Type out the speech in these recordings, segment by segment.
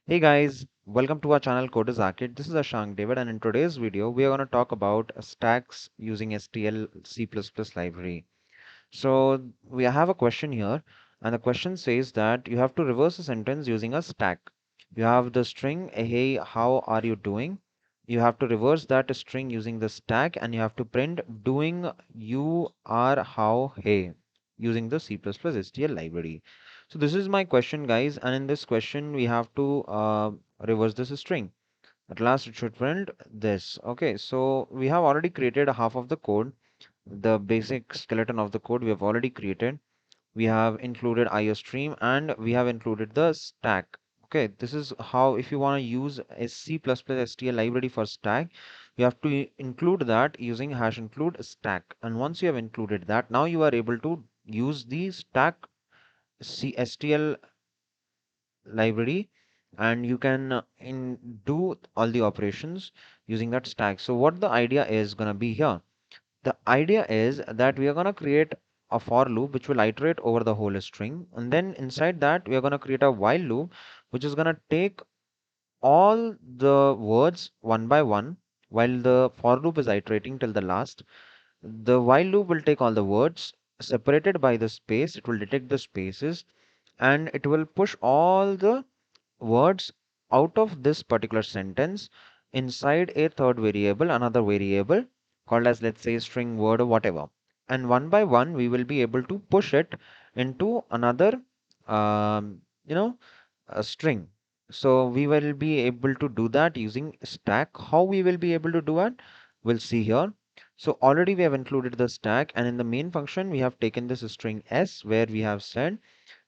Hey guys, welcome to our channel Code is Arcade. This is Ashank David, and in today's video, we are going to talk about stacks using STL C++ library. So we have a question here, and the question says that you have to reverse a sentence using a stack. You have the string, hey, how are you doing? You have to reverse that string using the stack, and you have to print doing you are how hey using the C++ STL library. So this is my question, guys, and in this question we have to reverse this string. At last it should print this. Okay, so we have already created half of the code. The basic skeleton of the code we have already created. We have included IOStream and we have included the stack. Okay, this is how, if you want to use a C++ STL library for stack, you have to include that using hash include stack. And once you have included that, now you are able to use the stack STL library, and you can do all the operations using that stack. So what the idea is going to be here, the idea is that we are going to create a for loop which will iterate over the whole string, and then inside that we are going to create a while loop which is going to take all the words one by one while the for loop is iterating till the last. The while loop will take all the words separated by the space, it will detect the spaces, and it will push all the words out of this particular sentence inside a third variable, another variable called as, let's say, string word or whatever. And one by one, we will be able to push it into another, um, you know, a string. So we will be able to do that using stack. How we will be able to do it, we'll see here. So already we have included the stack, and in the main function, we have taken this string s where we have said,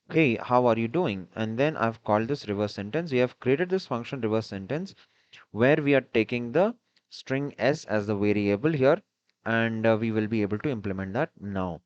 hey, how are you doing? And then I've called this reverse sentence. We have created this function reverse sentence where we are taking the string s as the variable here, and we will be able to implement that now.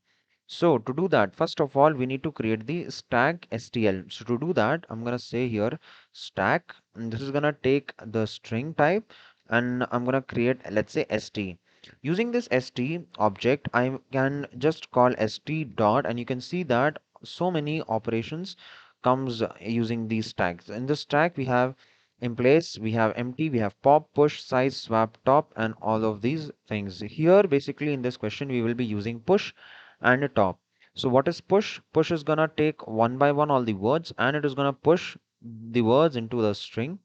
So to do that, first of all, we need to create the stack STL. So to do that, I'm going to say here stack, and this is going to take the string type, and I'm going to create, let's say, st. Using this st object, I can just call st dot, and you can see that so many operations comes using these tags. In this tag, we have in place, we have empty, we have pop, push, size, swap, top, and all of these things. Here, basically, in this question, we will be using push and a top. So what is push? Push is gonna take one by one all the words, and it is gonna push the words into the string.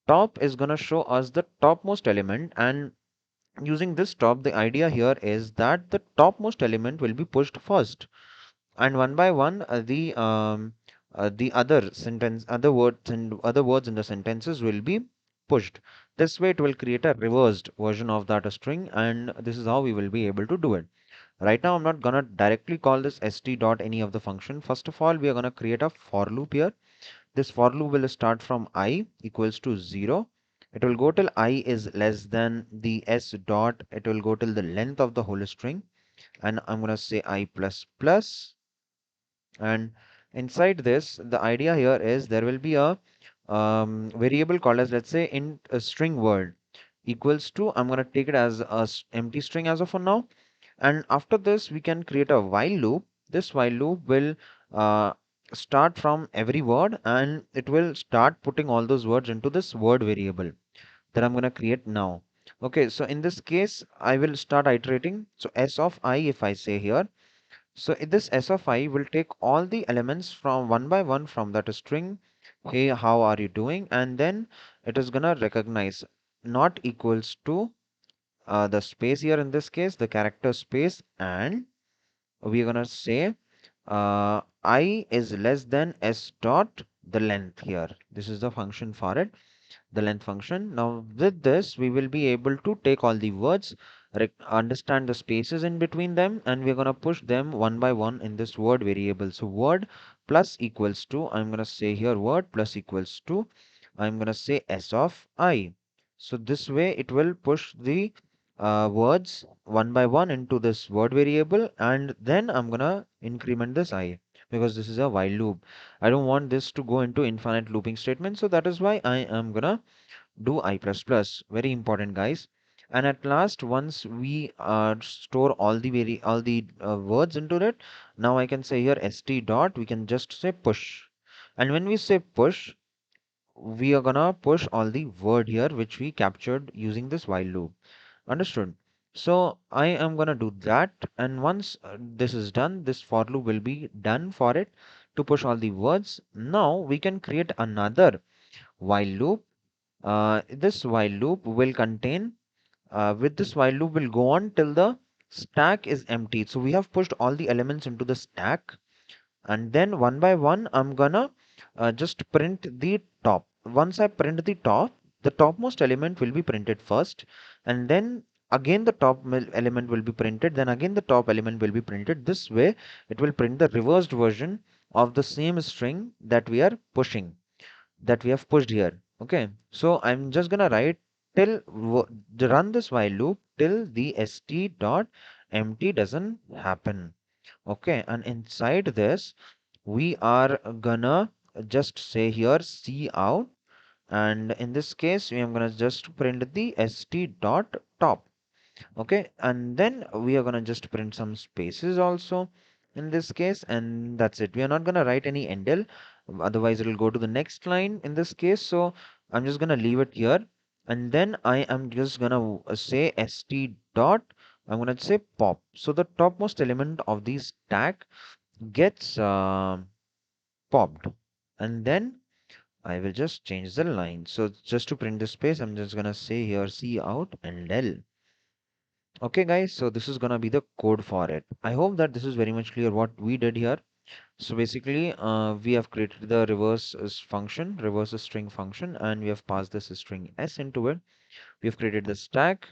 Top is gonna show us the topmost element, and using this top, the idea here is that the topmost element will be pushed first, and one by one the other sentence, other words and other words in the sentences will be pushed. This way it will create a reversed version of that string, and this is how we will be able to do it. Right now, I'm not gonna directly call this st dot any of the function. First of all, we are gonna create a for loop here. This for loop will start from I equals to 0. It will go till I is less than the s dot. It will go till the length of the whole string. And I'm gonna say I plus plus. And inside this, the idea here is there will be a variable called as, let's say, in a string word equals to, I'm gonna take it as a empty string as of for now. And after this, we can create a while loop. This while loop will uh, start from every word, and it will start putting all those words into this word variable that I'm going to create now. Okay, so in this case, I will start iterating. So s of I, if I say here, so this s of I will take all the elements from one by one from that string. Hey, how are you doing? And then it is going to recognize not equals to the space here, in this case, the character space, and we're gonna say I is less than s dot the length here. This is the function for it, the length function. Now with this, we will be able to take all the words, understand the spaces in between them, and we're gonna push them one by one in this word variable. So word plus equals to, I'm gonna say here word plus equals to, I'm gonna say s of I. So this way it will push the words one by one into this word variable, and then I'm gonna increment this I, because this is a while loop. I don't want this to go into infinite looping statement, so that is why I am gonna do I plus plus. Very important, guys. And at last, once we store all the words into it, now I can say here st dot, we can just say push. And when we say push, we are gonna push all the word here which we captured using this while loop. Understood? So I am gonna do that, and once this is done, this for loop will be done for it to push all the words. Now we can create another while loop. This while loop will contain, with this while loop will go on till the stack is empty. So we have pushed all the elements into the stack, and then one by one I'm gonna just print the top. Once I print the top, the topmost element will be printed first, and then again the element will be printed, then again the top element will be printed. This way it will print the reversed version of the same string that we are pushing, that we have pushed here. Okay, so I'm just gonna write till run this while loop till the st dot empty doesn't happen. Okay, and inside this we are gonna just say here C out, and in this case we are gonna just print the st dot top. Okay, and then we are gonna just print some spaces also in this case, and that's it. We are not gonna write any endl, otherwise it will go to the next line in this case. So I'm just gonna leave it here, and then I am just gonna say st dot, I'm gonna say pop. So the topmost element of the stack gets popped, and then I will just change the line. So just to print the space, I'm just gonna say here C out and L. Okay, guys, so this is gonna be the code for it. I hope that this is very much clear what we did here. So basically, we have created the function, reverse string function, and we have passed this string s into it. We have created the stack.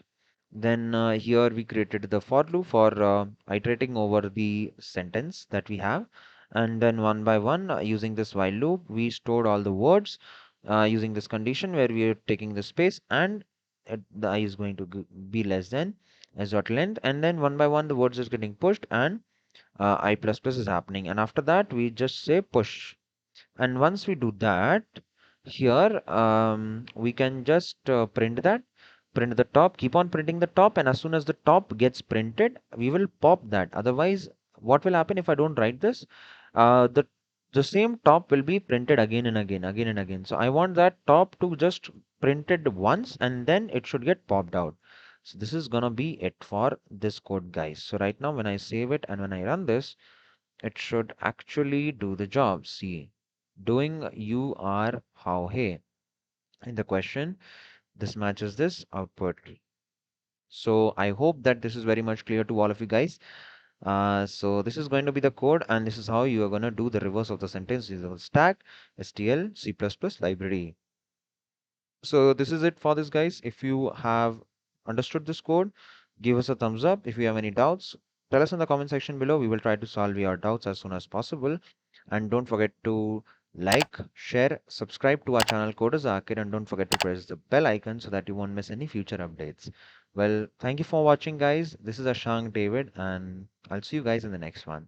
Then here we created the for loop for iterating over the sentence that we have. And then one by one, using this while loop, we stored all the words using this condition where we are taking the space, and the I is going to be less than s dot length. And then one by one, the words is getting pushed, and I plus plus is happening. And after that, we just say push. And once we do that, here we can just print the top, keep on printing the top, and as soon as the top gets printed, we will pop that. Otherwise, what will happen if I don't write this? The same top will be printed again and again, again and again. So I want that top to just printed once, and then it should get popped out. So this is gonna be it for this code, guys. So right now when I save it and when I run this, it should actually do the job. See, doing you are how hey in the question, this matches this output. So I hope that this is very much clear to all of you guys. So this is going to be the code, and this is how you are going to do the reverse of the sentence using stack stl c++ library. So this is it for this, guys. If you have understood this code, give us a thumbs up. If you have any doubts, tell us in the comment section below. We will try to solve your doubts as soon as possible. And don't forget to like, share, subscribe to our channel Coders Arcade, and don't forget to press the bell icon so that you won't miss any future updates. Well, thank you for watching, guys. This is Ashang David, and I'll see you guys in the next one.